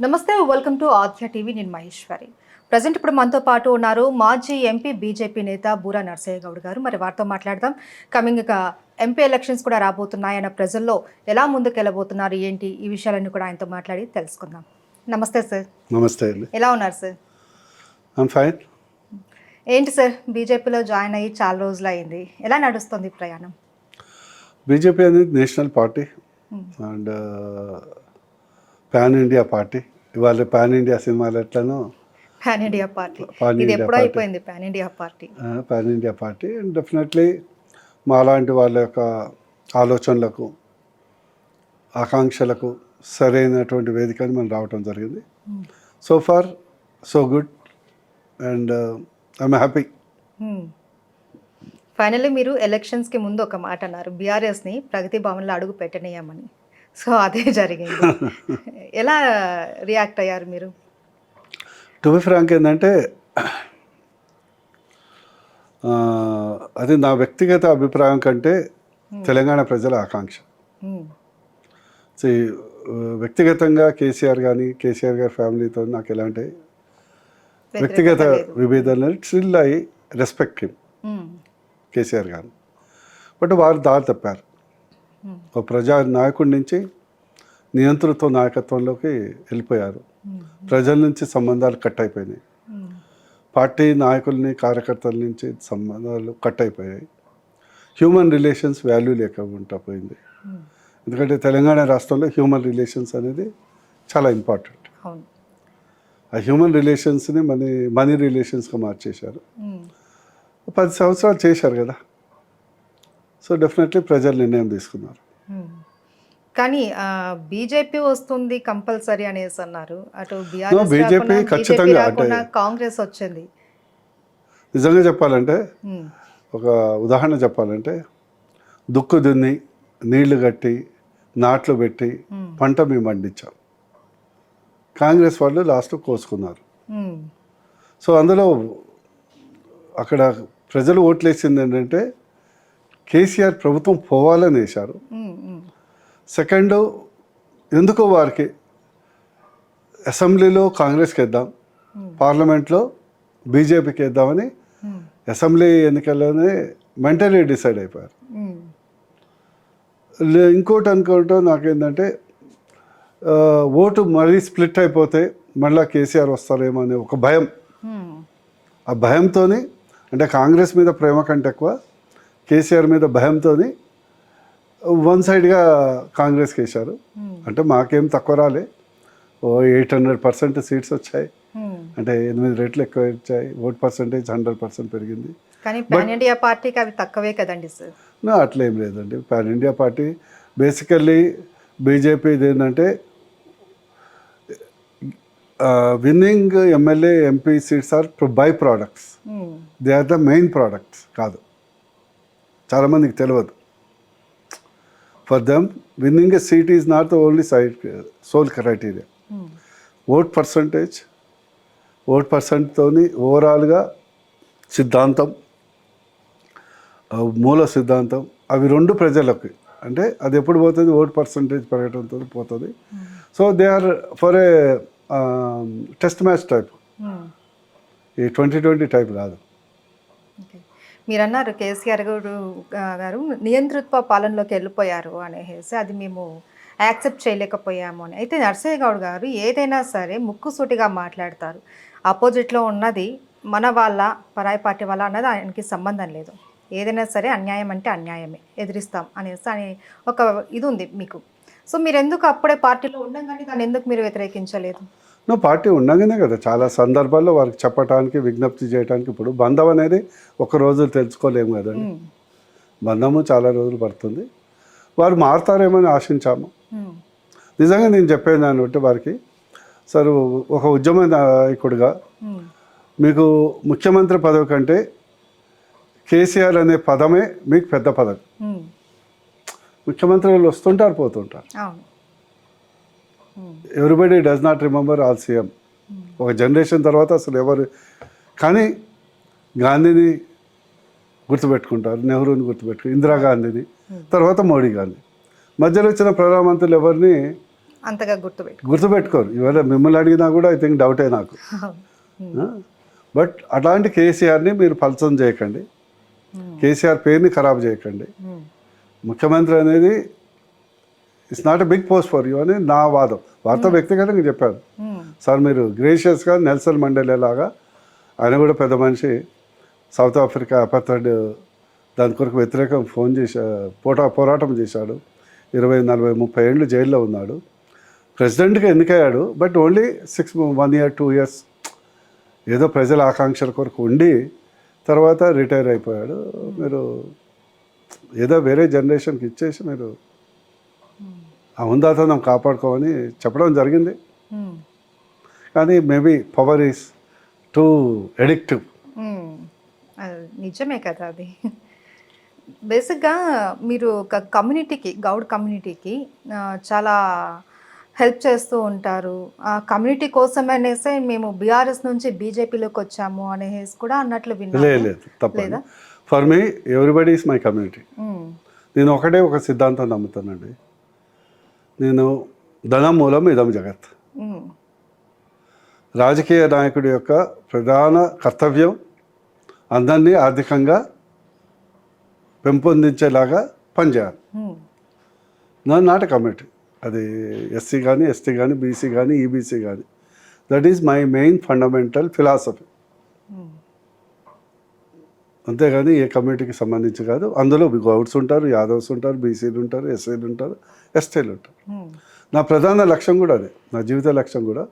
నమస్తే, welcome to ఆధ్య TV. నేను Maheshwari. Present ఇప్పుడు మనతో పాటు ఉన్నారు మాజీ ఎంపీ బీజేపీ నేత బూరా నర్సయ్య గౌడ్ గారు. మరి వారితో మాట్లాడదాం. కమింగ్ ఎంపీ ఎలక్షన్స్ కూడా రాబోతున్నాయన్న ప్రజల్లో ఎలా ముందుకెళ్ళబోతున్నారు ఏంటి ఈ విషయాలన్నీ కూడా ఆయనతో మాట్లాడి తెలుసుకుందాం. నమస్తే సార్. నమస్తే అండి. ఎలా ఉన్నారు సార్? I'm fine. ఏంటి సార్, బీజేపీలో జాయిన్ అయ్యి చాలా రోజులు అయింది, ఎలా నడుస్తుంది ప్రయాణం? బీజేపీ అనేది national party and pan India party. ఇవాళ పాన్ ఇండియా సినిమాలు ఎట్లనో పాన్ ఇండియా పార్టీ ఇది ఎప్పుడు అయిపోయింది. Pan India party and definitely మా అలాంటి వాళ్ళ యొక్క ఆలోచనలకు ఆకాంక్షలకు సరైనటువంటి వేదికని మనం రావటం జరిగింది. So far so good and I'm happy. Finally మీరు ఎలక్షన్స్కి ముందు ఒక మాట అన్నారు, బీఆర్ఎస్ని ప్రగతి భవన్లో అడుగు పెట్టనీయమని. సో అదే జరిగింది. ఎలా రియాక్ట్ అయ్యారు మీరు? టు బి ఫ్రాంక్ ఏంటంటే అది నా వ్యక్తిగత అభిప్రాయం కంటే తెలంగాణ ప్రజల ఆకాంక్ష. సో వ్యక్తిగతంగా కేసీఆర్ గారి ఫ్యామిలీతో నాకు ఎలాంటి వ్యక్తిగత విభేదాలు still I respect him, KCR గారు. బట్ వారు దారి తప్పారు. ఒక ప్రజా నాయకుడి నుంచి నియంతృత్వ నాయకత్వంలోకి వెళ్ళిపోయారు. ప్రజల నుంచి సంబంధాలు కట్ అయిపోయినాయి. పార్టీ నాయకుల్ని కార్యకర్తల నుంచి సంబంధాలు కట్ అయిపోయాయి. హ్యూమన్ రిలేషన్స్ వాల్యూ లేకుండా పోయింది. ఎందుకంటే తెలంగాణ రాష్ట్రంలో హ్యూమన్ రిలేషన్స్ అనేది చాలా ఇంపార్టెంట్. ఆ హ్యూమన్ రిలేషన్స్ని మనీ రిలేషన్స్గా మార్చేశారు. 10 సంవత్సరాలు చేశారు కదా. సో డెఫినెట్లీ ప్రజలు నిర్ణయం తీసుకున్నారు. కానీ బీజేపీ వస్తుంది కంపల్సరీ అనేసి అన్నారు. అటు బీజేపీ ఖచ్చితంగా అంటే కాంగ్రెస్ వచ్చింది. నిజంగా చెప్పాలంటే ఒక ఉదాహరణ చెప్పాలంటే దుక్కు దున్ని నీళ్లు కట్టి నాట్లు పెట్టి పంట మేము పండించాం. కాంగ్రెస్ వాళ్ళు లాస్ట్ కోసుకున్నారు. సో అందులో అక్కడ ప్రజలు ఓట్లేసింది ఏంటంటే కేసీఆర్ ప్రభుత్వం పోవాలని వేశారు. సెకండ్, ఎందుకో వారికి అసెంబ్లీలో కాంగ్రెస్కి వేద్దాం, పార్లమెంట్లో బీజేపీకి వేద్దామని అసెంబ్లీ ఎన్నికల్లోనే మెంటలీ డిసైడ్ అయిపోయారు. ఇంకోటి అనుకోవటం నాకేంటంటే ఓటు మరీ స్ప్లిట్ అయిపోతే మళ్ళీ కేసీఆర్ వస్తారేమో అనే ఒక భయం. ఆ భయంతో అంటే కాంగ్రెస్ మీద ప్రేమ కంటే ఎక్కువ కేసీఆర్ మీద భయంతో వన్ సైడ్గా కాంగ్రెస్కి వేశారు. అంటే మాకేం తక్కువ రాలే, 800% సీట్స్ వచ్చాయి. అంటే 8 రెట్లు ఎక్కువ వచ్చాయి. ఓట్ పర్సంటేజ్ 100% పెరిగింది. కానీ పాన్ ఇండియా పార్టీకి అవి తక్కువే కదండి సార్? అట్లేం లేదండి. పాన్ ఇండియా పార్టీ బేసికల్లీ బీజేపీది ఏంటంటే winning MLA MP seats are by products, they are the main products కాదు. చాలామందికి తెలియదు. For them winning a seat is not the only sole criteria. Vote పర్సెంట్తో ఓవరాల్గా సిద్ధాంతం, మూల సిద్ధాంతం, అవి రెండు ప్రజలకి అంటే అది ఎప్పుడు పోతుంది, ఓట్ పర్సంటేజ్ పెరగడంతో పోతుంది. So they are for a test match type, ఈ 2020 టైప్ కాదు. మీరు అన్నారు కేసీఆర్ గారు నియంతృత్వ పాలనలోకి వెళ్ళిపోయారు అనేసి, అది మేము యాక్సెప్ట్ చేయలేకపోయాము అని. అయితే నర్సయ్య గౌడ్ గారు ఏదైనా సరే ముక్కుసూటిగా మాట్లాడతారు. ఆపోజిట్లో ఉన్నది మన వాళ్ళ పరాయి పార్టీ వాళ్ళ అన్నది ఆయనకి సంబంధం లేదు. ఏదైనా సరే అన్యాయం అంటే అన్యాయమే, ఎదిరిస్తాం అనేసి అని ఒక ఇది ఉంది మీకు. సో మీరు ఎందుకు అప్పుడే పార్టీలో ఉండగానే దాన్ని ఎందుకు మీరు వ్యతిరేకించలేదు? పార్టీ ఉండగానే కదా చాలా సందర్భాల్లో వారికి చెప్పడానికి, విజ్ఞప్తి చేయడానికి. ఇప్పుడు బంధం అనేది ఒక రోజు తెలుసుకోలేము కదండి. బంధము చాలా రోజులు పడుతుంది. వారు మారుతారేమని ఆశించాము. నిజంగా నేను చెప్పేది దాన్ని బట్టి వారికి, సార్ ఒక ఉద్యమ నాయకుడిగా మీకు ముఖ్యమంత్రి పదవి కంటే కేసీఆర్ అనే పదమే మీకు పెద్ద పదవి. ముఖ్యమంత్రి వాళ్ళు వస్తుంటారు, పోతుంటారు. Everybody does not remember all CM. ఒక జనరేషన్ తర్వాత అసలు ఎవరు కానీ గాంధీని గుర్తుపెట్టుకుంటారు, నెహ్రూని గుర్తుపెట్టుకుంటారు, ఇందిరాగాంధీని, తర్వాత మోడీ గాంధీ. మధ్యలో వచ్చిన ప్రధానమంత్రులు ఎవరిని అంతగా గుర్తుపెట్టు. గుర్తుపెట్టుకోరు. ఇవాళ మిమ్మల్ని అడిగినా కూడా ఐ థింక్ డౌటే నాకు. బట్ అట్లాంటి కేసీఆర్ని మీరు పలసం చేయకండి, కేసీఆర్ పేరుని ఖరాబ్ చేయకండి. ముఖ్యమంత్రి అనేది it's not a big post for you అని నా వాదం. వార్త వ్యక్తిగతంగా చెప్పాను. సార్ మీరు గ్రేషియస్గా నెల్సన్ మండేలా లాగా, ఆయన కూడా పెద్ద మనిషి, సౌత్ ఆఫ్రికా అపార్థైడ్ దాని కొరకు వ్యతిరేకం పోరాటం చేశాడు. 20, 40, 30 ఏళ్ళు జైల్లో ఉన్నాడు. ప్రెసిడెంట్గా ఎన్నికయ్యాడు. బట్ ఓన్లీ 1 year 2 years ఏదో ప్రజల ఆకాంక్షల కొరకు ఉండి తర్వాత రిటైర్ అయిపోయాడు. మీరు ఏదో వేరే జనరేషన్కి ఇచ్చేసి మీరు ఆ ఉందాతనం కాపాడుకోమని చెప్పడం జరిగింది. కానీ maybe power is two addictive. నిజమే కదా అది. బేసిక్గా మీరు ఒక కమ్యూనిటీకి, గౌడ్ కమ్యూనిటీకి చాలా హెల్ప్ చేస్తూ ఉంటారు. ఆ కమ్యూనిటీ కోసం అనేసి మేము బీఆర్ఎస్ నుంచి బీజేపీలోకి వచ్చాము అనేసి కూడా అన్నట్లు విన్నాను. లేదు తప్పలేదు. For me everybody is my community. నేను ఒక సిద్ధాంతం నమ్ముతానండి. నేను ధనం మూలం ఇదం జగత్. రాజకీయ నాయకుడి యొక్క ప్రధాన కర్తవ్యం అందరినీ ఆర్థికంగా పెంపొందించేలాగా పనిచేయాలి. నాట్ కమ్యూనిటీ, అది ఎస్సీ కానీ, ఎస్టీ కానీ, బీసీ కానీ, ఈబీసీ కానీ. That is my main fundamental philosophy. అంతేగాని ఏ కమ్యూనిటీకి సంబంధించి కాదు. అందులో గౌడ్స్ ఉంటారు, యాదవ్స్ ఉంటారు, బీసీలు ఉంటారు, ఎస్సీలు ఉంటారు, ఎస్టీలు ఉంటారు. నా ప్రధాన లక్ష్యం కూడా అదే, నా జీవిత లక్ష్యం కూడా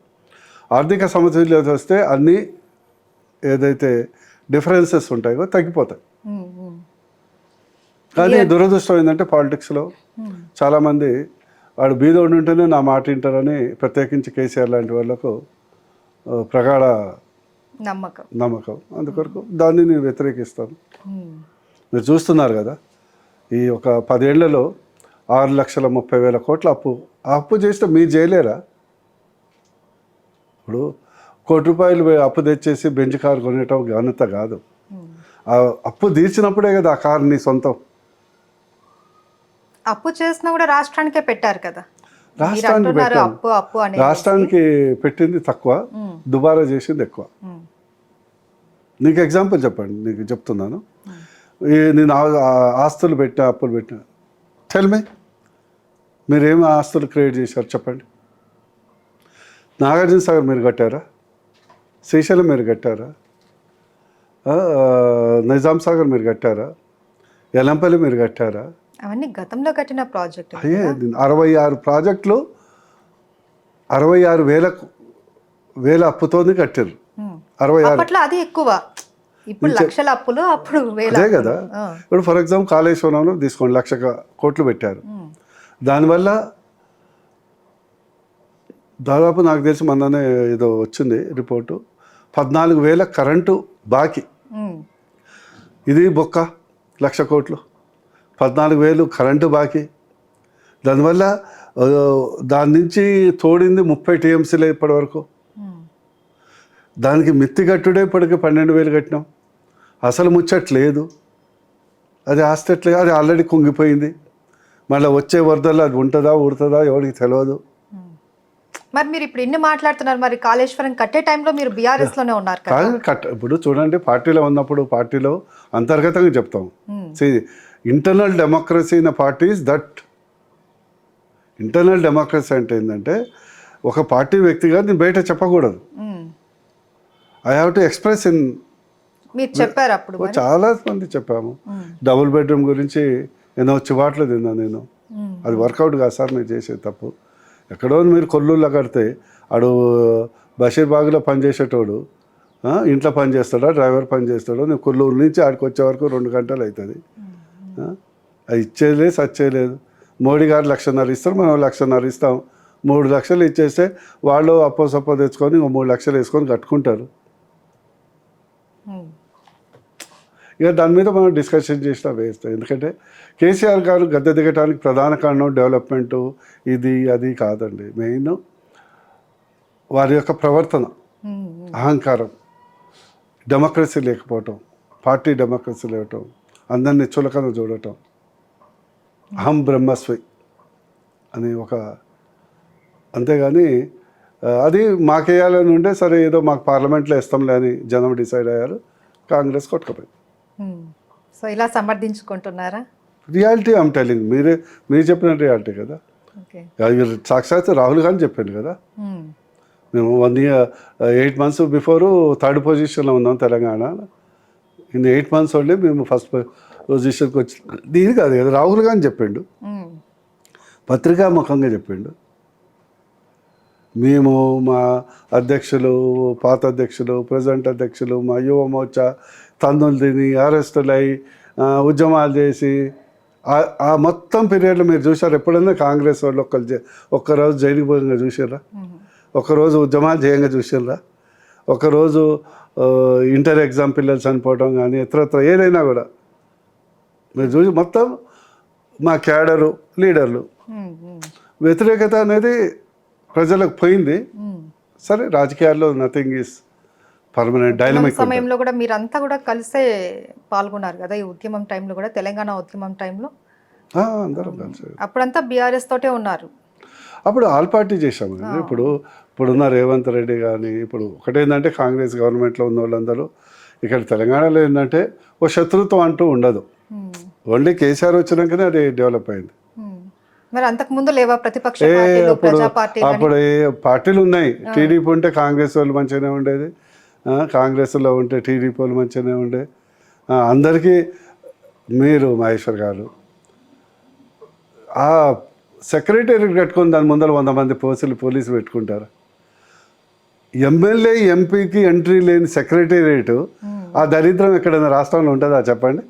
ఆర్థిక సమతుల్యత వస్తే అన్నీ ఏదైతే డిఫరెన్సెస్ ఉంటాయో తగ్గిపోతాయి. కానీ దురదృష్టం ఏంటంటే పాలిటిక్స్లో చాలామంది వాడు బీదోడు ఉంటేనే నా మాట వింటారని, ప్రత్యేకించి కేసీఆర్ లాంటి వాళ్ళకు ప్రగాఢ నమ్మకం. అందుకొరకు దాన్ని నేను వ్యతిరేకిస్తాను. మీరు చూస్తున్నారు కదా, ఈ ఒక 10 ఏళ్లలో 6,30,000 కోట్ల అప్పు చేస్తే మీరు చేయలేరా? ఇప్పుడు ₹1 అప్పు తెచ్చేసి బెంచ్ కారు కొనేయటం ఘనత కాదు. ఆ అప్పు తీర్చినప్పుడే కదా ఆ కారు నీ సొంతం. అప్పు చేసినా కూడా రాష్ట్రానికే పెట్టారు కదా. రాష్ట్రానికి పెట్టింది తక్కువ, దుబారా చేసింది ఎక్కువ. నీకు ఎగ్జాంపుల్ చెప్పండి, నీకు చెప్తున్నాను. నేను ఆస్తులు పెట్టిన, అప్పులు పెట్టిన, టెల్ మీ, మీరేమి ఆస్తులు క్రియేట్ చేశారు చెప్పండి. నాగార్జున సాగర్ మీరు కట్టారా? శ్రీశైలం మీరు కట్టారా? నిజాం సాగర్ మీరు కట్టారా? ఎలంపల్లి మీరు కట్టారా? అవన్నీ గతంలో కట్టిన ప్రాజెక్ట్. 66 ప్రాజెక్టులు 66,000 అప్పుతోనే కట్టారు. 66 అది ఎక్కువ. ఇప్పుడు లక్షల అప్పులు, అప్పుడు అదే కదా. ఇప్పుడు ఫర్ ఎగ్జాంపుల్ కాళేశ్వరంలో తీసుకోండి, 1,00,000 కోట్లు పెట్టారు. దానివల్ల దాదాపు నాకు తెలిసి మొన్ననే ఏదో వచ్చింది రిపోర్టు, 14,000 కరెంటు బాకీ. ఇది బొక్క 1,00,000 కోట్లు, 14,000 కరెంటు బాకీ. దానివల్ల దాని నుంచి తోడింది 30 TMCలే ఇప్పటి వరకు. దానికి మిత్తి కట్టుడే ఇప్పటికి 12,000 కట్టినాం. అసలు ముచ్చట్లేదు. అది ఆస్తట్లేదు, అది ఆల్రెడీ కుంగిపోయింది. మళ్ళీ వచ్చే వరదల్లో అది ఉంటుందా ఊడుతుందా ఎవరికి తెలియదు. మరి మీరు ఇప్పుడు ఇన్ని మాట్లాడుతున్నారు, మరి కాళేశ్వరం కట్టే టైంలో మీరు బీఆర్ఎస్ లోనే ఉన్నారు కదా. ఇప్పుడు చూడండి, పార్టీలో ఉన్నప్పుడు పార్టీలో అంతర్గతంగా చెప్తాం. Internal democracy in party is that. Internal democracy అంటే ఏంటంటే, ఒక పార్టీ వ్యక్తిగా నేను బయట చెప్పకూడదు. I have to express in. మీరు చెప్పారు అప్పుడు, చాలా మంది చెప్పాము. డబుల్ బెడ్రూమ్ గురించి ఎన్నో చివాట్లు తిన్నా నేను. అది వర్కౌట్ కాదు సార్, మీరు చేసేది తప్పు. ఎక్కడో మీరు కొల్లూళ్ళో కడితే ఆడు బషీర్బాగ్లో పనిచేసేటోడు ఇంట్లో పని చేస్తాడా, డ్రైవర్ పని చేస్తాడో, నేను కొల్లూరు నుంచి ఆడికి వచ్చే వరకు 2 గంటలు అవుతుంది. అది ఇచ్చేది సచ్చేయలేదు. మోడీ గారు 1,50,000 ఇస్తారు, మనం 1,50,000 ఇస్తాం. 3 లక్షలు ఇచ్చేస్తే వాళ్ళు అప్పో తెచ్చుకొని 3 లక్షలు వేసుకొని కట్టుకుంటారు. ఇక దాని మీద మనం డిస్కషన్ చేసినా వేస్తాం. ఎందుకంటే కేసీఆర్ గారు గద్దె దిగటానికి ప్రధాన కారణం డెవలప్మెంటు ఇది అది కాదండి. మెయిన్ వారి యొక్క ప్రవర్తన, అహంకారం, డెమోక్రసీ లేకపోవటం, పార్టీ డెమోక్రసీ లేవటం, అందరినీ చులకన చూడటం, అహం బ్రహ్మస్వి అని ఒక అంతేగాని అది మాకేయాలని ఉంటే సరే ఏదో మాకు పార్లమెంట్లో ఇస్తాంలే అని జనం డిసైడ్ అయ్యారు, కాంగ్రెస్ కొట్టుకుపోయింది. సో ఇలా సమర్థించుకుంటున్నారా? రియాలిటీ ఐమ్ టెలింగ్, మీరు చెప్పిన రియాలిటీ కదా. ఓకే. సాక్షాత్ రాహుల్ గాంధీ చెప్పాను కదా, మేము 1 year 8 months బిఫోరు 3rd పొజిషన్లో ఉన్నాం తెలంగాణ, ఇన్ 8 months ఓన్లీ మేము ఫస్ట్ పొజిషన్కి వచ్చి, దీని కాదు కదా రాహుల్ గాంధీ చెప్పిండు, పత్రికాముఖంగా చెప్పిండు. మేము మా అధ్యక్షులు, పాత అధ్యక్షులు, ప్రజెంట్ అధ్యక్షులు, మా యువ మోర్చా తన్నులు తిని అరెస్టులు అయ్యి ఉద్యమాలు చేసి ఆ మొత్తం పీరియడ్లో మీరు చూసారు ఎప్పుడైనా కాంగ్రెస్ వాళ్ళు ఒక్కరోజు జైలుకి పోయంగా చూసారా? ఒకరోజు ఉద్యమాలు చేయంగా చూసారా? ఒకరోజు ఇంటర్ ఎగ్జామ్ పిల్లలు చనిపోవడం కానీ ఇతరత్ర ఏదైనా కూడా మీరు చూసి మొత్తం మా క్యాడరు లీడర్లు వ్యతిరేకత అనేది ప్రజలకు పోయింది. సరే రాజకీయాల్లో నథింగ్ ఈస్ పర్మనెంట్, డైనమిక్. సమయంలో కూడా మీరంతా కూడా కలిసే పాల్గొన్నారు కదా ఈ ఉద్యమం టైంలో కూడా, తెలంగాణ ఉద్యమం టైంలో అందరం కలిసి అప్పుడంతా బీఆర్ఎస్ తోటే ఉన్నారు. అప్పుడు ఆల్ పార్టీ చేసాము కదా. ఇప్పుడున్న రేవంత్ రెడ్డి కానీ ఇప్పుడు ఒకటేంటంటే కాంగ్రెస్ గవర్నమెంట్లో ఉన్న వాళ్ళందరూ ఇక్కడ తెలంగాణలో ఏంటంటే ఓ శత్రుత్వం అంటూ ఉండదు, ఓన్లీ కేసీఆర్ వచ్చినాకనే అది డెవలప్ అయింది. మరి అంతకు ముందు లేవా ప్రతిపక్ష పార్టీలు, ప్రజా పార్టీలు? అప్పుడు పార్టీలు ఉన్నాయి. టీడీపీ ఉంటే కాంగ్రెస్ వాళ్ళు మంచిగానే ఉండేది, కాంగ్రెస్లో ఉంటే టీడీపీ వాళ్ళు మంచిగానే ఉండే. అందరికీ మీరు మహేశ్వర్ గారు ఆ సెక్రటేరియట్ కట్టుకొని దాని ముందర 100 మంది పోలీసులు పెట్టుకుంటారు. ఎమ్మెల్యే ఎంపీకి ఎంట్రీ లేని సెక్రటేరియట్, ఆ దరిద్రం ఎక్కడైనా రాష్ట్రంలో ఉంటుందా చెప్పండి?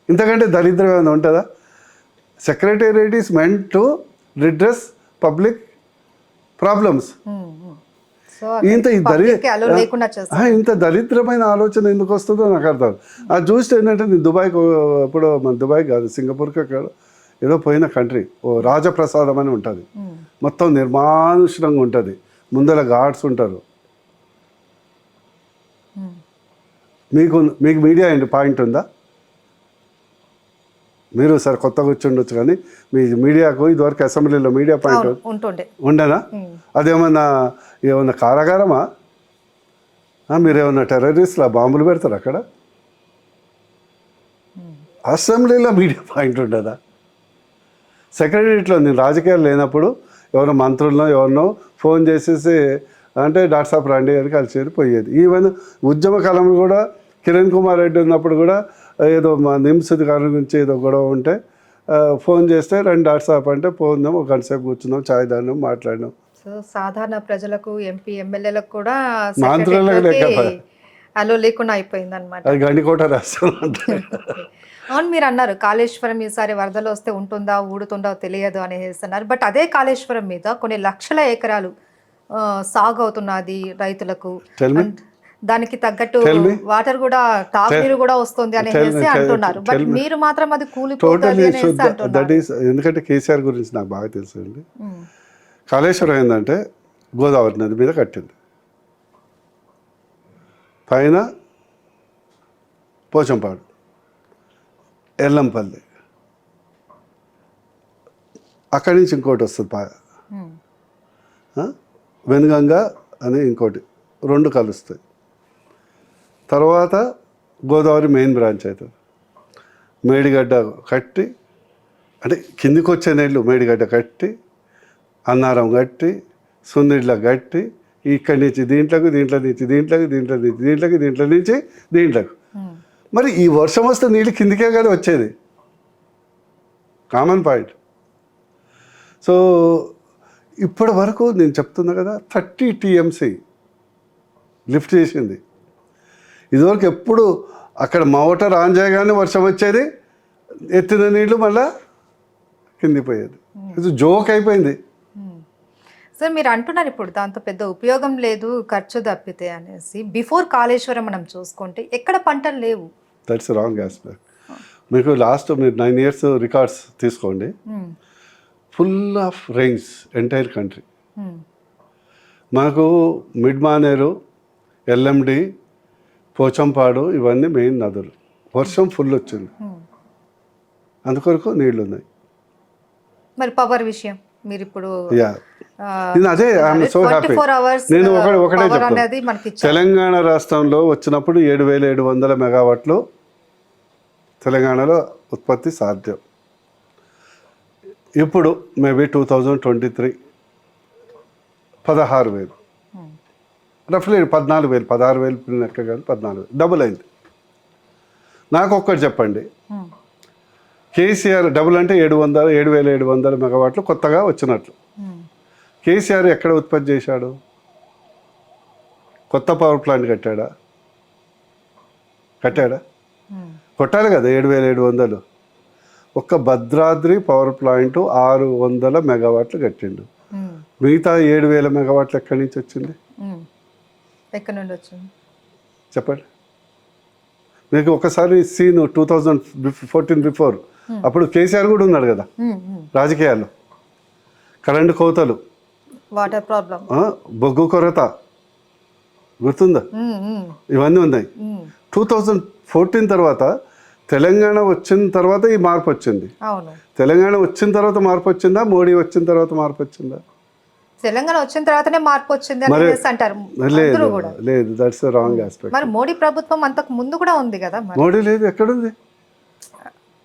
ఇంతకంటే దరిద్రం ఏమైనా ఉంటుందా? Secretariat is meant to redress public problems. ఇంత దరిద్రమైన ఆలోచన ఎందుకు వస్తుందో నాకు అర్థం. అది చూస్తే ఏంటంటే నేను దుబాయ్కి ఎప్పుడో, మన దుబాయ్ కాదు సింగపూర్కి అక్కడ ఏదో పోయిన కంట్రీ, ఓ రాజప్రసాదం అని ఉంటుంది, మొత్తం నిర్మానుష్యంగా ఉంటుంది, ముందర గార్డ్స్ ఉంటారు. మీకు మీడియా పాయింట్ ఉందా? మీరు సార్ కొత్తగా వచ్చి ఉండొచ్చు కానీ మీ మీడియాకు ఇదివరకు అసెంబ్లీలో మీడియా పాయింట్ ఉండేనా? ఏమన్నా కారాగారమా? మీరు ఏమన్నా టెర్రరిస్ట్లా బాంబులు పెడతారు అక్కడ? అసెంబ్లీలో మీడియా పాయింట్ ఉండదా? సెక్రటరీలో నేను రాజకీయాలు లేనప్పుడు ఎవరో మంత్రులను ఎవరినో ఫోన్ చేసేసి అంటే డాట్సాప్ రండి అని కలిసేది పోయేది. ఈవెన్ ఉద్యమ కాలంలో కూడా కిరణ్ కుమార్ రెడ్డి ఉన్నప్పుడు కూడా ఏదో మా నిమ్స్ గారి గురించి ఏదో గొడవ ఉంటే ఫోన్ చేస్తే రండి డాట్సాప్ అంటే పోదాం, ఒక గంట సేపు కూర్చున్నాం, ఛాయ్ తాగినాం, మాట్లాడినాం. సో సాధారణ ప్రజలకు, ఎంపీ ఎమ్మెల్యేలకు కూడా మంత్రులకు అలో లేకుండా అయిపోయింది అనమాట. అది గండికోట రాష్ట్రం. అవును, మీరు అన్నారు కాళేశ్వరం ఈసారి వరదలు వస్తే ఉంటుందా ఊడుతుందా తెలియదు అనేసి అన్నారు. బట్ అదే కాళేశ్వరం మీద కొన్ని లక్షల ఎకరాలు సాగు అవుతున్నది రైతులకు, దానికి తగ్గట్టు వాటర్ కూడా తాగునీరు కూడా వస్తుంది అనేసి అంటున్నారు. బట్ మీరు మాత్రం అది కూలిపోతుంది అనేసి అంటున్నారు. ఎందుకంటే కేసీఆర్ గురించి నాకు బాగా తెలుసు అండి. కాళేశ్వరం ఏంటంటే గోదావరి నది మీద కట్టింది, పైన పోచంపాడు, ఎల్లంపల్లి, అక్కడి నుంచి ఇంకోటి వస్తుంది వెనుగంగ అని ఇంకోటి, 2 కలుస్తాయి. తర్వాత గోదావరి మెయిన్ బ్రాంచ్ అవుతుంది. మేడిగడ్డ కట్టి అంటే కిందికి వచ్చే నీళ్ళు మేడిగడ్డ కట్టి, అన్నారం కట్టి, సున్నిళ్ళ కట్టి, ఇక్కడి నుంచి దీంట్లోకి, దీంట్లో నుంచి దీంట్లోకి, దీంట్లో నుంచి దీంట్లోకి, దీంట్లో నుంచి దీంట్లోకి. మరి ఈ వర్షం వస్తే నీళ్ళు కిందికే కదా వచ్చేది, కామన్ పాయింట్. సో ఇప్పటి వరకు నేను చెప్తున్నా కదా 30 TMC లిఫ్ట్ చేసింది. ఇదివరకు ఎప్పుడు అక్కడ మోటార్ ఆన్ చేయగానే వర్షం వచ్చేది, ఎత్తిన నీళ్ళు మళ్ళా కింది పోయేది. ఇది జోక్ అయిపోయింది. సార్ మీరు అంటున్నారు ఇప్పుడు దాంతో పెద్ద ఉపయోగం లేదు, ఖర్చు తప్పితే అనేసి. బిఫోర్ కాళేశ్వరం మనం చూసుకుంటే ఎక్కడ పంటలు లేవు. That's wrong aspect. మీకు మీరు 9 years రికార్డ్స్ తీసుకోండి, full of rains entire country. మనకు మిడ్ మానేరు, ఎల్ఎండి, పోచంపాడు ఇవన్నీ మెయిన్ నదులు. వర్షం ఫుల్ వచ్చింది, అందుకొరకు నీళ్ళు ఉన్నాయి. మరి పవర్ విషయం మీరు ఇప్పుడు యా నేను అదే ఐఎమ్ సో హ్యాపీ. 24 hours నేను ఒకటే power అనేది చెప్తాను, మనకి ఇచ్చారు. తెలంగాణ రాష్ట్రంలో వచ్చినప్పుడు 7,700 మెగావాట్లు తెలంగాణలో ఉత్పత్తి సాధ్యం. ఇప్పుడు మేబీ 2023 16,000 రఫ్లీ 14,000 16,000 లెక్క కాదు 14,000 డబుల్ అయింది. నాకు ఒక్కటి చెప్పండి, కేసీఆర్ డబుల్ అంటే 7,700 మెగావాట్లు కొత్తగా వచ్చినట్లు. కేసీఆర్ ఎక్కడ ఉత్పత్తి చేశాడు? కొత్త పవర్ ప్లాంట్ కట్టాడా? కొట్టాలి కదా 7,700. ఒక్క భద్రాద్రి పవర్ ప్లాంట్ 600 మెగావాట్లు కట్టిండు. మిగతా 7,000 మెగావాట్లు ఎక్కడి నుంచి వచ్చింది? ఎక్కడి నుండి వచ్చింది చెప్పండి. మీకు ఒకసారి సీన్ 2014 బిఫోర్, అప్పుడు కేసీఆర్ కూడా ఉన్నాడు కదా రాజకీయాల్లో. కరెంటు కోతలు, వాటర్ ప్రాబ్లం, బొగ్గు కొరత గుర్తుందా? ఇవన్నీ ఉన్నాయి. 2014 తర్వాత తెలంగాణ వచ్చిన తర్వాత ఈ మార్పు వచ్చింది. అవును, తెలంగాణ వచ్చిన తర్వాత మార్పు వచ్చిందా? మోడీ వచ్చిన తర్వాత మార్పు వచ్చిందా? తెలంగాణ వచ్చిన తర్వాతనే మార్పు వచ్చింది అని అంటారు. లేదు, దట్స్ రాంగ్ ఆస్పెక్ట్. మరి మోడీ ప్రభుత్వం అంతకు ముందు కూడా ఉంది కదా. మోడీ లేదు, ఎక్కడుంది?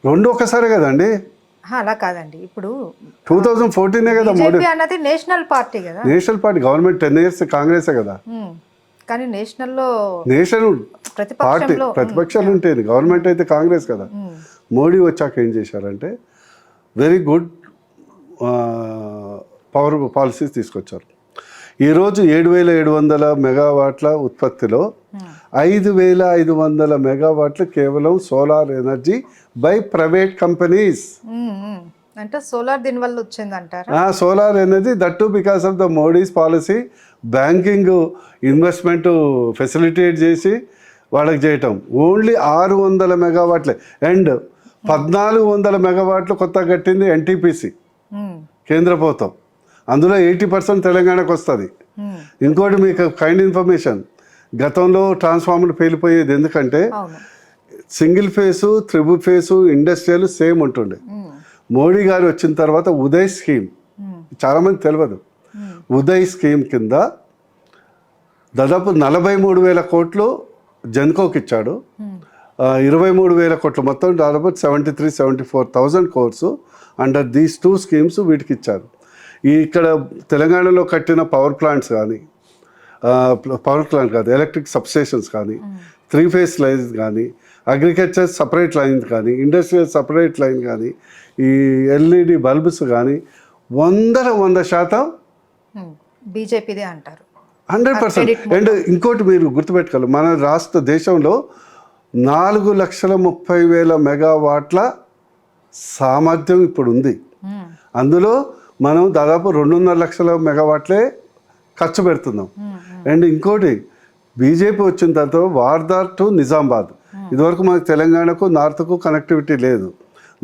రెండు ఒకసారి కదండి. అలా కాదండి, ఇప్పుడు 2014 కదా మోడీ అన్నది నేషనల్ పార్టీ కదా. నేషనల్ పార్టీ గవర్నమెంట్ 10 years కాంగ్రెసే కదా. కానీ నేషనల్ పార్టీ ప్రతిపక్షాలు ఉంటాయి, గవర్నమెంట్ అయితే కాంగ్రెస్ కదా. మోడీ వచ్చాక ఏం చేశారంటే వెరీ గుడ్ పవర్ పాలసీస్ తీసుకొచ్చారు. ఈరోజు 7,700 మెగావాట్ల ఉత్పత్తిలో 5,500 మెగావాట్లు కేవలం solar energy by private companies. అంటే సోలార్ దీని వల్ల వచ్చింది అంటారా? Solar energy that to because of the Modi's policy. Banking investment facilitate చేసి వాళ్ళకి చేయటం. ఓన్లీ 600 మెగావాట్లే. అండ్ 1,400 మెగావాట్లు కొత్తగా కట్టింది ఎన్టీపీసీ కేంద్ర ప్రభుత్వం. అందులో 80% తెలంగాణకు వస్తుంది. ఇంకోటి మీకు కైండ్ ఇన్ఫర్మేషన్, గతంలో ట్రాన్స్ఫార్మర్ పేలిపోయేది ఎందుకంటే single face, triple face, industrial same ఉంటుండే. మోడీ గారు వచ్చిన తర్వాత ఉదయ్ స్కీమ్, చాలామంది తెలియదు, ఉదయ్ స్కీమ్ కింద దాదాపు 43,000 కోట్లు జెన్కోకి ఇచ్చాడు. 23,000 కోట్లు మొత్తం దాదాపు 74,000 కోర్సు అండర్ దీస్ 2 స్కీమ్స్ వీటికి ఇచ్చారు. ఇక్కడ తెలంగాణలో కట్టిన పవర్ ప్లాంట్స్ కానీ, పవర్ ప్లాంట్ కాదు ఎలక్ట్రిక్ సబ్స్టేషన్స్ కానీ, 3 phase లైన్స్ కానీ, అగ్రికల్చర్ సపరేట్ లైన్ కానీ, ఇండస్ట్రియల్ సపరేట్ లైన్ కానీ, ఈ ఎల్ఈడి బల్బ్స్ కానీ 100% బీజేపీదే అంటారు 100%. అండ్ ఇంకోటి మీరు గుర్తుపెట్టుకోవాలి, మన రాష్ట్ర దేశంలో 4,30,000 మెగావాట్ల సామర్థ్యం ఇప్పుడు ఉంది. అందులో మనం దాదాపు 2.5 లక్షల మెగావాట్లే ఖర్చు పెడుతున్నాం. అండ్ ఇంకోటి, బీజేపీ వచ్చిన తర్వాత వార్దార్ టు నిజామాబాద్, ఇదివరకు మనకు తెలంగాణకు నార్త్కు కనెక్టివిటీ లేదు.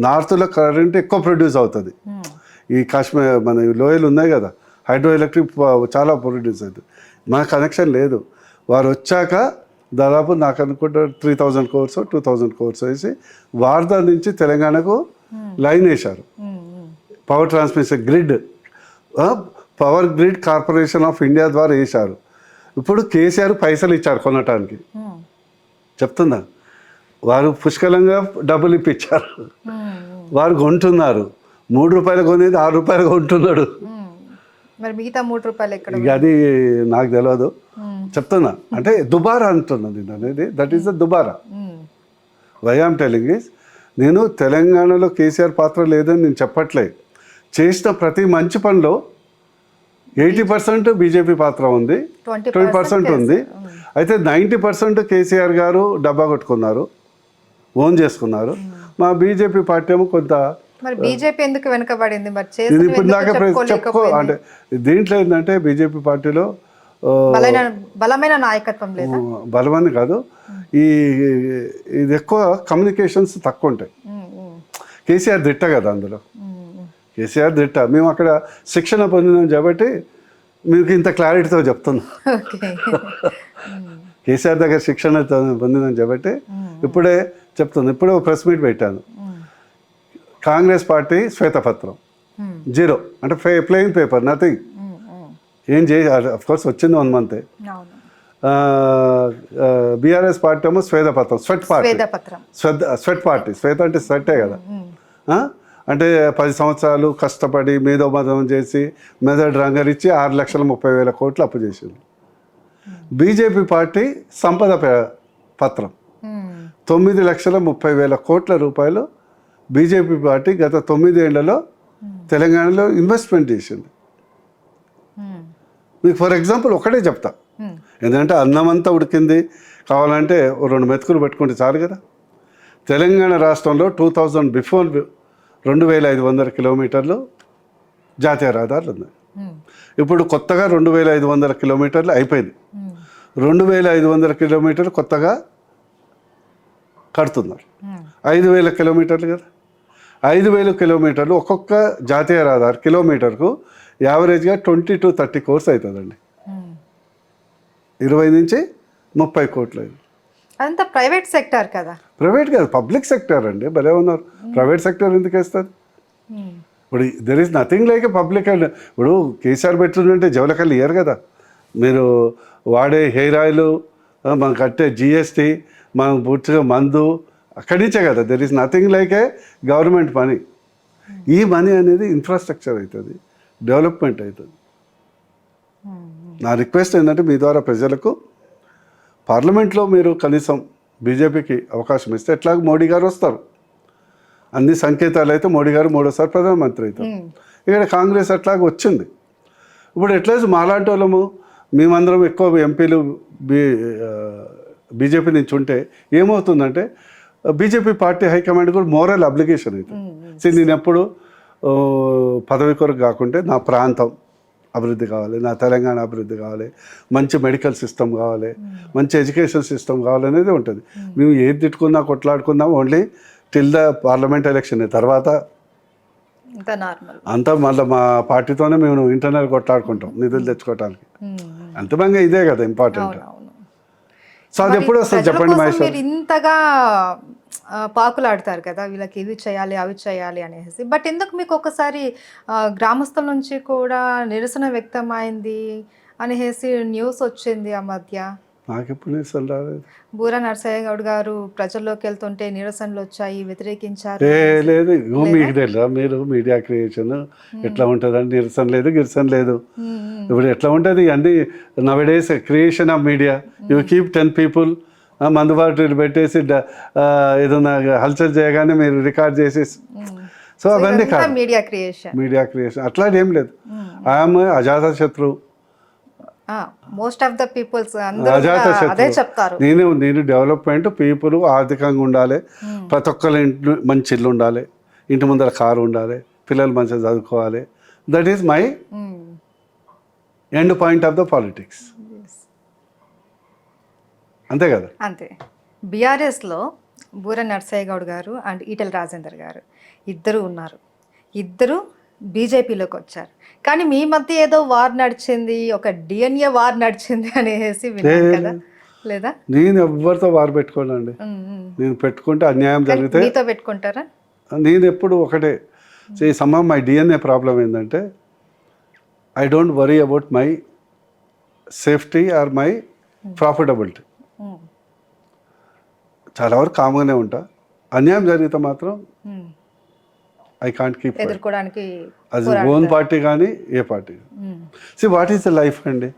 నార్త్లో కరెంట్ ఎక్కువ ప్రొడ్యూస్ అవుతుంది. ఈ కాశ్మీర్ మన లోయలు ఉన్నాయి కదా, హైడ్రో ఎలక్ట్రిక్ చాలా ప్రొడ్యూస్ అవుతుంది. మన కనెక్షన్ లేదు. వారు వచ్చాక దాదాపు నాకు అనుకుంటే 3,000 crores 2,000 crores వేసి వార్దా నుంచి తెలంగాణకు లైన్ వేశారు. Power transmission grid, power grid corporation of India ద్వారా వేశారు. ఇప్పుడు కేసీఆర్ పైసలు ఇచ్చారు కొనటానికి. చెప్తున్నా, వారు పుష్కలంగా డబ్బులు ఇప్పించారు. వారు కొంటున్నారు. 3 రూపాయలు కొనేది 6 రూపాయలు కొంటున్నాడు. మరి మిగతా 3 రూపాయలు ఎక్కడ? అది నాకు తెలియదు, చెప్తున్నా. అంటే దుబారా అంటున్నది అనేది, దట్ ఈస్ ద దుబారా. వై ఐఎమ్ టెలింగ్ ఈస్, నేను తెలంగాణలో కేసీఆర్ పాత్ర లేదని నేను చెప్పట్లే. చేసిన ప్రతి మంచి పనిలో 80% బీజేపీ పాత్ర ఉంది, 20% ఉంది. అయితే 90% కేసీఆర్ గారు డబ్బా కొట్టుకున్నారు, ఓన్ చేసుకున్నారు. మా బీజేపీ పార్టీ ఏమో కొంత. మరి బీజేపీ ఎందుకు వెనకబడింది? ఇది ఇప్పుడు దాకా అంటే దీంట్లో ఏంటంటే బీజేపీ పార్టీలో బలమైన నాయకత్వం లేదు. బలమని కాదు, ఇది ఎక్కువ కమ్యూనికేషన్స్ తక్కువ ఉంటాయి. కేసీఆర్ దిట్ట కదా, అందులో కేసీఆర్ దిట్ట. మేము అక్కడ శిక్షణ పొందినాం కాబట్టి మీకు ఇంత క్లారిటీతో చెప్తున్నా. కేసీఆర్ దగ్గర శిక్షణ పొందినాం కాబట్టి ఇప్పుడే చెప్తున్నా. ఇప్పుడే ప్రెస్ మీట్ పెట్టాను. కాంగ్రెస్ పార్టీ శ్వేతపత్రం జీరో అంటే ప్లెయిన్ పేపర్ నథింగ్. ఏం చేయ అఫ్కోర్స్ వచ్చింది 1 మంత్. అవును. బీఆర్ఎస్ పార్టీ ఏమో శ్వేతపత్రం, స్వెట్ పార్టీ, శ్వేతపత్రం. స్వెట్ పార్టీ, శ్వేత అంటే స్వెట్టే కదా. ఆ? అంటే 10 సంవత్సరాలు కష్టపడి మేధోమదనం చేసి మెదడు రంగరిచ్చి 6,30,000 కోట్లు అప్పు చేసింది. బీజేపీ పార్టీ సంపద పత్రం 9,30,000 కోట్ల రూపాయలు బీజేపీ పార్టీ గత 9 ఏళ్లలో తెలంగాణలో ఇన్వెస్ట్మెంట్ చేసింది. మీకు ఫర్ ఎగ్జాంపుల్ ఒకటే చెప్తా, ఎందుకంటే అన్నం అంతా ఉడికింది, కావాలంటే 2 మెతుకులు పెట్టుకుంటే చాలు కదా. తెలంగాణ రాష్ట్రంలో 2000 బిఫోర్ 2,500 కిలోమీటర్లు జాతీయ రహదారులు ఉన్నాయి. ఇప్పుడు కొత్తగా 2,500 కిలోమీటర్లు అయిపోయింది. 2,500 కిలోమీటర్లు కొత్తగా కడుతున్నారు. 5,000 కిలోమీటర్లు కదా. 5,000 కిలోమీటర్లు ఒక్కొక్క జాతీయ రహదారి కిలోమీటర్కు యావరేజ్గా 20 to 30 కోర్స్ అవుతుందండి. 20 నుంచి 30 కోట్లు అయింది. అదంతా ప్రైవేట్ సెక్టార్ కదా. ప్రైవేట్ కాదు, పబ్లిక్ సెక్టర్ అండి. భలే ఉన్నారు. ప్రైవేట్ సెక్టర్ ఎందుకు వేస్తారు? ఇప్పుడు there is nothing like A public. And ఇప్పుడు కేసీఆర్ పెట్టుంటే జవలకల్లి ఇయ్యరు కదా. మీరు వాడే హెయిర్ ఆయిల్, మనం కట్టే జిఎస్టీ, మనం పూర్తిగా మందు అక్కడి నుంచే కదా. There is nothing like A government money. ఈ మనీ అనేది ఇన్ఫ్రాస్ట్రక్చర్ అవుతుంది, డెవలప్మెంట్ అవుతుంది. నా రిక్వెస్ట్ ఏంటంటే మీ ద్వారా ప్రజలకు పార్లమెంట్లో మీరు కనీసం బీజేపీకి అవకాశం ఇస్తే, ఎట్లాగో మోడీ గారు వస్తారు, అన్ని సంకేతాలు అయితే మోడీ గారు 3వ ప్రధానమంత్రి అవుతారు. ఇక్కడ కాంగ్రెస్ అట్లాగే వచ్చింది. ఇప్పుడు ఎట్లయితే మాలాంటి వాళ్ళము మేమందరం ఎక్కువ ఎంపీలు బీజేపీ నుంచి ఉంటే ఏమవుతుందంటే బీజేపీ పార్టీ హైకమాండ్ కూడా మోరల్ అబ్లిగేషన్ అవుతుంది. నేను ఎప్పుడు పదవి కొరకు కాకుంటే నా ప్రాంతం అభివృద్ధి కావాలి, నా తెలంగాణ అభివృద్ధి కావాలి, మంచి మెడికల్ సిస్టమ్ కావాలి, మంచి ఎడ్యుకేషన్ సిస్టమ్ కావాలనేది ఉంటుంది. మేము ఏది తిట్టుకున్నా కొట్లాడుకుందాం only till the parliament election. తర్వాత అంతా మళ్ళీ మా పార్టీతోనే మేము ఇంటర్నల్ కొట్లాడుకుంటాం నిధులు తెచ్చుకోవటానికి. అంతమంగా ఇదే కదా ఇంపార్టెంట్. సో అది ఎప్పుడు వస్తుంది చెప్పండి మహేష్? మీరు ఇంతగా పాకులాడతారు కదా, వీళ్ళకి ఇది చేయాలి అవి చేయాలి అనేసి. బట్ ఎందుకు మీకు ఒకసారి గ్రామస్తుల నుంచి కూడా నిరసన వ్యక్తమైంది అనేసి న్యూస్ వచ్చింది ఆ మధ్య? నాకెప్పుడు నిరసన రాలేదు. బూరా నరసయ్య గౌడ్ గారు ప్రజల్లోకి వెళ్తుంటే నిరసనలు వచ్చాయి, వ్యతిరేకించారు. లేదు, మీకు తెలియదా? మీరు మీడియా క్రియేషన్ ఎట్లా ఉంటుందని నిరసన లేదు గిరసన లేదు. ఇప్పుడు ఎట్లా ఉంటుంది అన్ని nowadays creation of media. You keep 10 people మందుబాటులు పెట్టేసి ఏదన్నా హల్చల్ చేయగానే మీరు రికార్డ్ చేసేసి, సో అవన్నీ కాదు మీడియా క్రియేషన్. అట్లాంటి ఏం లేదు. ఐఎమ్ అజాత శత్రు. మోస్ట్ ఆఫ్ ద పీపుల్స్ అదే చెప్తారు. నేను డెవలప్మెంట్, పీపుల్ ఆర్థికంగా ఉండాలి, ప్రతి ఒక్కరి ఇంట్లో మంచి ఇల్లు ఉండాలి, ఇంటి ముందర కారు ఉండాలి, పిల్లలు మంచిగా చదువుకోవాలి. That is my end point of the politics. అంతే కదా. అంతే. బీఆర్ఎస్లో బూరా నరసయ్య గౌడ్ గారు అండ్ ఈటెల రాజేందర్ గారు ఇద్దరు ఉన్నారు. ఇద్దరు బీజేపీలోకి వచ్చారు. కానీ మీ మధ్య ఏదో వార్ నడిచింది, ఒక డిఎన్ఏ వార్ నడిచింది అనేసి విన్నాను కదా, లేదా? నేను ఎవరితో వార్ పెట్టుకోనండి. నేను పెట్టుకుంటే అన్యాయం జరిగితే మీతో పెట్టుకుంటారా? నేను ఎప్పుడు ఒకటే. సమ్ మై డిఎన్ఏ ప్రాబ్లం ఏంటంటే I don't worry about my safety or my profitability. చాలా వరకు కామగానే ఉంటా. అన్యాయం జరిగితే మాత్రం ఐ కాంట్ కీప్ ఎదుర్కోవడానికి. అది ఓన్ పార్టీ కానీ ఏ party. See what is the life అండి?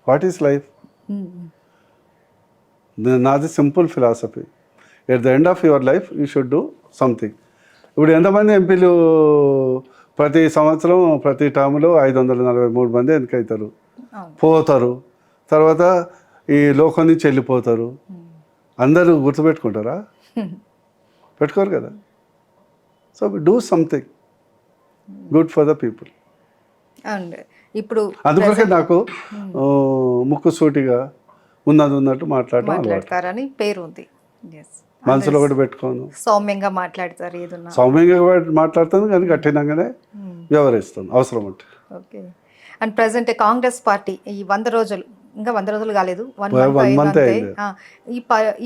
What is life? నాది simple philosophy. At the end of your life you should do something. ఇప్పుడు ఎంతమంది ఎంపీలు ప్రతి సంవత్సరం ప్రతి టర్మ్లో 543 మంది ఎన్నికవుతారు, పోతారు, తర్వాత ఈ లోకం నుంచి వెళ్ళిపోతారు. అందరూ గుర్తుపెట్టుకుంటారా? పెట్టుకోరు కదా. So do something good for the people. ఇప్పుడు అందుకొరకే నాకు ముక్కు సూటిగా ఉన్నట్టు మాట్లాడతారని పేరు ఉంది. మనసులో ఒకటి పెట్టుకోను, సౌమ్యంగా మాట్లాడతారు, ఏదన్నా సౌమ్యంగా మాట్లాడుతాను కానీ కఠినంగానే వ్యవహరిస్తాను అవసరం అంటే. Okay. And present Congress party ఈ 100 రోజులు, ఇంకా 100 రోజులు కాలేదు, 1 month అయింది.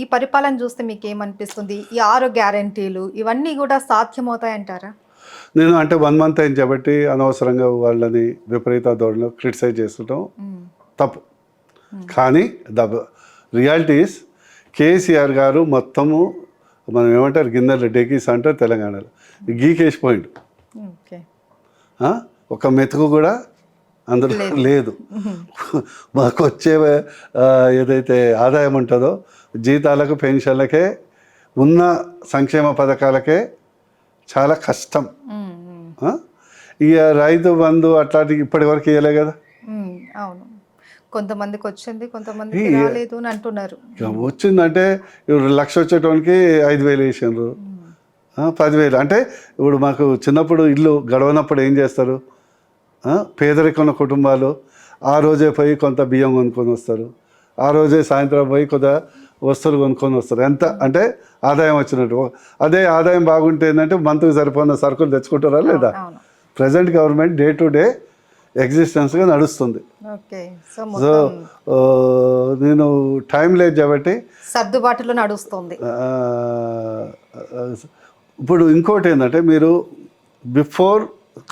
ఈ పరిపాలన చూస్తే మీకు ఏమనిపిస్తుంది? ఈ 6 గ్యారెంటీలు ఇవన్నీ కూడా సాధ్యమవుతాయంటారా? నేను అంటే 1 month అయింది కాబట్టి అనవసరంగా వాళ్ళని విపరీత ధోరణిలో క్రిటిసైజ్ చేస్తుంటాం తప్పు. కానీ రియాలిటీస్ కేసీఆర్ గారు మొత్తము మనం ఏమంటారు గిన్నెలు డెకీస్ అంటారు తెలంగాణలో గీకేసిపోయిండు. ఓకే. ఒక మెతుకు కూడా అందులో లేదు. మాకు వచ్చే ఏదైతే ఆదాయం ఉంటుందో జీతాలకు పెన్షన్లకే ఉన్న సంక్షేమ పథకాలకే చాలా కష్టం. ఇక రైతు బంధు అట్లాంటివి ఇప్పటి వరకు ఇవ్వలే కదా. అవును, కొంతమందికి వచ్చింది, కొంతమందికి రాలేదు అని అంటున్నారు. వచ్చిందంటే ఇప్పుడు 1,00,000 వచ్చేటోనికి 5,000 వేసిండ్రు, 10,000. అంటే ఇప్పుడు మాకు చిన్నప్పుడు ఇల్లు గడవనప్పుడు ఏం చేస్తారు, పేదరికం కుటుంబాలు ఆ రోజే పోయి కొంత బియ్యం కొనుక్కొని వస్తారు, ఆ రోజే సాయంత్రం పోయి కొంత వస్తువులు కొనుక్కొని వస్తారు. ఎంత అంటే ఆదాయం వచ్చినట్టు. అదే ఆదాయం బాగుంటే ఏంటంటే మంత్కి సరిపోయిన సరుకులు తెచ్చుకుంటారా లేదా. Present government day to day ఎగ్జిస్టెన్స్గా నడుస్తుంది. సో నేను టైం లేదు కాబట్టి సర్దుబాటులో నడుస్తుంది. ఇప్పుడు ఇంకోటి ఏంటంటే మీరు before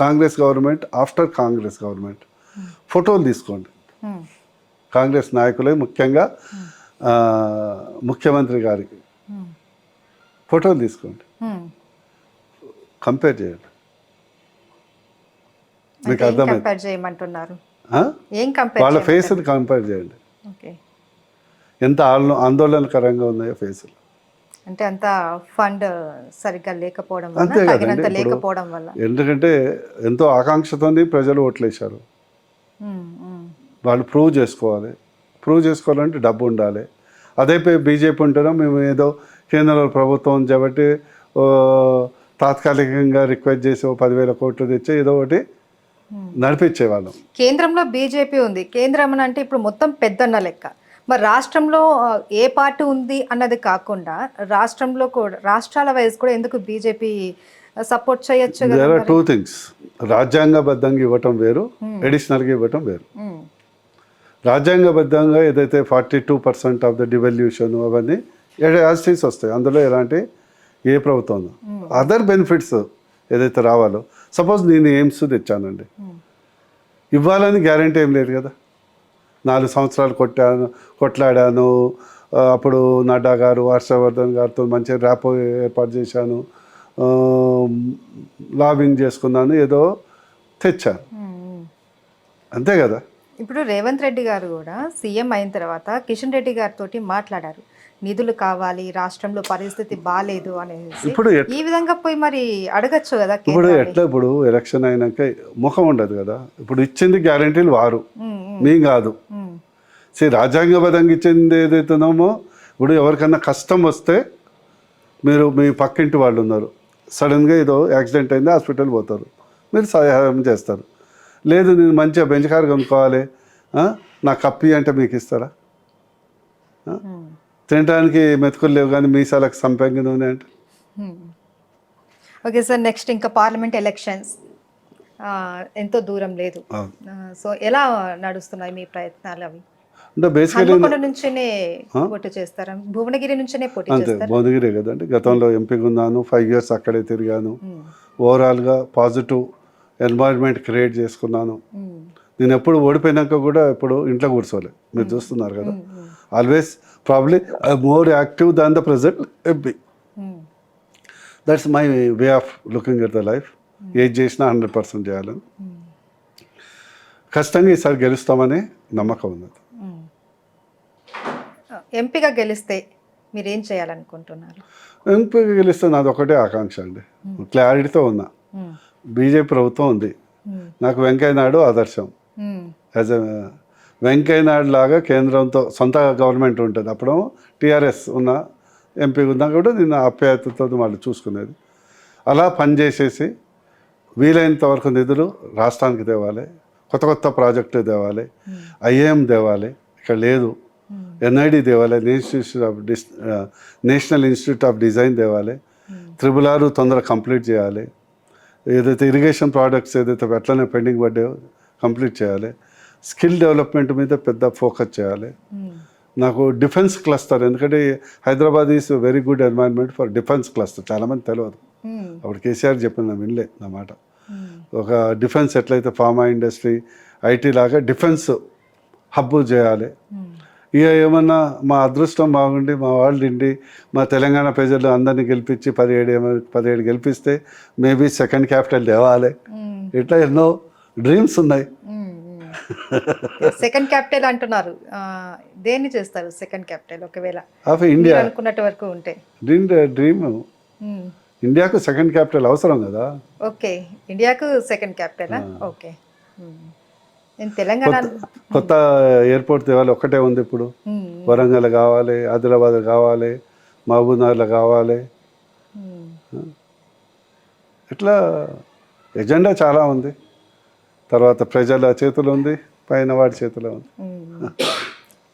Congress government, after Congress government ఫోటోలు తీసుకోండి. కాంగ్రెస్ నాయకులే ముఖ్యంగా ముఖ్యమంత్రి గారికి ఫోటోలు తీసుకోండి, కంపేర్ చేయండి. మీకు అర్థమైంది వాళ్ళ ఫేస్ని కంపేర్ చేయండి, ఎంత ఆందోళనకరంగా ఉన్నాయో ఫేసులు. అంటే అంత ఫండ్ సరిగ్గా లేకపోవడం అంతే వల్ల, లేకపోవడం వల్ల. ఎందుకంటే ఎంతో ఆకాంక్షతోని ప్రజలు ఓట్లేశారు. వాళ్ళు ప్రూవ్ చేసుకోవాలంటే డబ్బు ఉండాలి. అదే బీజేపీ ఉంటేనో మేము ఏదో కేంద్ర ప్రభుత్వం కాబట్టి తాత్కాలికంగా రిక్వెస్ట్ చేసి 10,000 కోట్లు తెచ్చి ఏదో ఒకటి నడిపించేవాళ్ళం. కేంద్రంలో బీజేపీ ఉంది. కేంద్రం అంటే ఇప్పుడు మొత్తం పెద్దన్న లెక్క. మరి రాష్ట్రంలో ఏ పార్టీ ఉంది అన్నది కాకుండా రాష్ట్రంలో కూడా రాష్ట్రాల వైజ్ కూడా ఎందుకు బీజేపీ సపోర్ట్ చేయొచ్చు? There are 2 things. రాజ్యాంగబద్ధంగా ఇవ్వటం వేరు, అడిషనల్గా ఇవ్వటం వేరు. రాజ్యాంగబద్ధంగా ఏదైతే 42% ఆఫ్ ద డివల్యూషన్ అవన్నీ యాస్టీస్ వస్తాయి, అందులో ఎలాంటి ఏ ప్రభుత్వం అదర్ బెనిఫిట్స్ ఏదైతే రావాలో. సపోజ్ నేను ఎయిమ్స్ తెచ్చానండి, ఇవ్వాలని గ్యారంటీ ఏం లేదు కదా. 4 సంవత్సరాలు కొట్లాడాను, అప్పుడు నడ్డా గారు, హర్షవర్ధన్ గారితో మంచి ర్యాపో ఏర్పాటు చేశాను, లాబింగ్ చేసుకున్నాను, ఏదో తెచ్చాను, అంతే కదా. ఇప్పుడు రేవంత్ రెడ్డి గారు కూడా సీఎం అయిన తర్వాత కిషన్ రెడ్డి గారితో మాట్లాడారు, నిధులు కావాలి, రాష్ట్రంలో పరిస్థితి బాగాలేదు అనేసి. ఇప్పుడు ఈ విధంగా పోయి మరి అడగచ్చు కదా. ఇప్పుడు ఎట్లా, ఇప్పుడు ఎలక్షన్ అయినాక ముఖం ఉండదు కదా. ఇప్పుడు ఇచ్చింది గ్యారంటీలు వారు, మీ కాదు. రాజ్యాంగబద్ధంగా ఇచ్చింది ఏదైతున్నామో, ఇప్పుడు ఎవరికన్నా కష్టం వస్తే మీరు మీ పక్కింటి వాళ్ళు ఉన్నారు, సడన్గా ఏదో యాక్సిడెంట్ అయింది, హాస్పిటల్ పోతారు, మీరు సహాయం చేస్తారు. లేదు నేను మంచిగా బెంచ్ కార్ కొనుక్కోవాలి, నా కప్పి అంటే మీకు ఇస్తారా? తినడానికి మెతుకులు లేవు కానీ మీసాలకు సంపంగి నూనె అంటే. ఓకే సార్, నెక్స్ట్ ఇంకా పార్లమెంట్ ఎలక్షన్స్ ఎంతో దూరం లేదు. సో ఎలా నడుస్తున్నాయి మీ ప్రయత్నాలు? అవి అంటే బేసికలీ నుంచేనే పోటీ చేస్తారా? భువనగిరి నుంచేనే పోటీ చేస్తారా? భువనగిరి కదండి. గతంలో ఎంపీగా ఉన్నాను, 5 years అక్కడే తిరిగాను. ఓవరాల్గా పాజిటివ్ ఎన్వైర్న్మెంట్ క్రియేట్ చేసుకున్నాను. నేను ఎప్పుడు ఓడిపోయినాక కూడా ఎప్పుడు ఇంట్లో కూర్చోలే, మీరు చూస్తున్నారు కదా. Always probably more active than the present MP. That's my way of looking at the life. ఏది చేసినా 100% చేయాలని. ఖచ్చితంగా ఈసారి గెలుస్తామని నమ్మకం ఉన్నది. ఎంపీగా గెలిస్తే మీరు ఏం చేయాలనుకుంటున్నారు? ఎంపీగా గెలిస్తే నాది ఒకటే ఆకాంక్ష అండి, క్లారిటీతో ఉన్నా. బీజేపీ ప్రభుత్వం ఉంది, నాకు వెంకయ్య నాయుడు ఆదర్శం. యాజ్ ఎ వెంకయ్య నాయుడు లాగా కేంద్రంతో సొంత గవర్నమెంట్ ఉంటుంది. అప్పుడు టీఆర్ఎస్ ఉన్న ఎంపీ ఉన్నా కూడా నేను ఆప్యాయతతో వాళ్ళు చూసుకునేది. అలా పనిచేసేసి వీలైనంత వరకు నిధులు రాష్ట్రానికి తేవాలి, కొత్త కొత్త ప్రాజెక్టులు తేవాలి, ఐఏఎం తేవాలి, ఇక్కడ లేదు, ఎన్ఐడి తేవాలి, నేషనల్ ఇన్స్టిట్యూట్ ఆఫ్ డిజైన్ తేవాలి, 666 తొందరగా కంప్లీట్ చేయాలి, ఏదైతే ఇరిగేషన్ ప్రాజెక్ట్స్ ఏదైతే అట్లనే పెండింగ్ పడ్డాయో కంప్లీట్ చేయాలి, స్కిల్ డెవలప్మెంట్ మీద పెద్ద ఫోకస్ చేయాలి. నాకు డిఫెన్స్ క్లస్టర్, ఎందుకంటే Hyderabad is very good environment for defence cluster, చాలామంది తెలియదు. అప్పుడు కేసీఆర్ చెప్పింది వినలే నా మాట. ఒక డిఫెన్స్ ఎట్లయితే ఫార్మా ఇండస్ట్రీ ఐటీ లాగా డిఫెన్స్ హబ్బు చేయాలి. ఇక ఏమన్నా మా అదృష్టం బాగుండి మా వాళ్ళు ఇండి మా తెలంగాణ ప్రజలు అందరినీ గెలిపించి 17 గెలిపిస్తే మేబీ సెకండ్ క్యాపిటల్ తేవాలి. ఇట్లా ఎన్నో డ్రీమ్స్ ఉన్నాయి. సెకండ్ క్యాపిటల్ అంటున్నారు. దేన్ని చేస్తారు సెకండ్ క్యాపిటల్ ఒకవేళ ఆఫ్ ఇండియా అనుకున్నట్టు వరకు ఉంటే? డ్రీమ్ ఇండియాకు సెకండ్ క్యాపిటల్ అవసరం కదా. ఓకే, ఇండియాకు సెకండ్ క్యాపిటల్. ఓకే, నేను తెలంగాణ కొత్త ఎయిర్పోర్ట్ తేవాలి. ఒక్కటే ఉంది ఇప్పుడు. వరంగల్ కావాలి, ఆదిలాబాద్ కావాలి, మహబూబ్నగర్లో కావాలి. ఇట్లా ఎజెండా చాలా ఉంది. తర్వాత ప్రజల చేతిలో ఉంది, పైన వాడి చేతిలో ఉంది.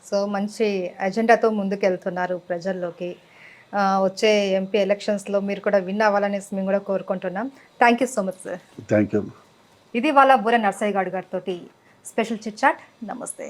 సో మంచి ఎజెండాతో ముందుకు వెళ్తున్నారు ప్రజల్లోకి. వచ్చే ఎంపీ ఎలక్షన్స్లో మీరు కూడా విన్ అవ్వాలనేసి మేము కూడా కోరుకుంటున్నాం. Thank you so much sir. Thank you. ఇది వాళ్ళ బూర నర్సయ్య గౌడ్ గారితో స్పెషల్ చిట్ చాట్. నమస్తే.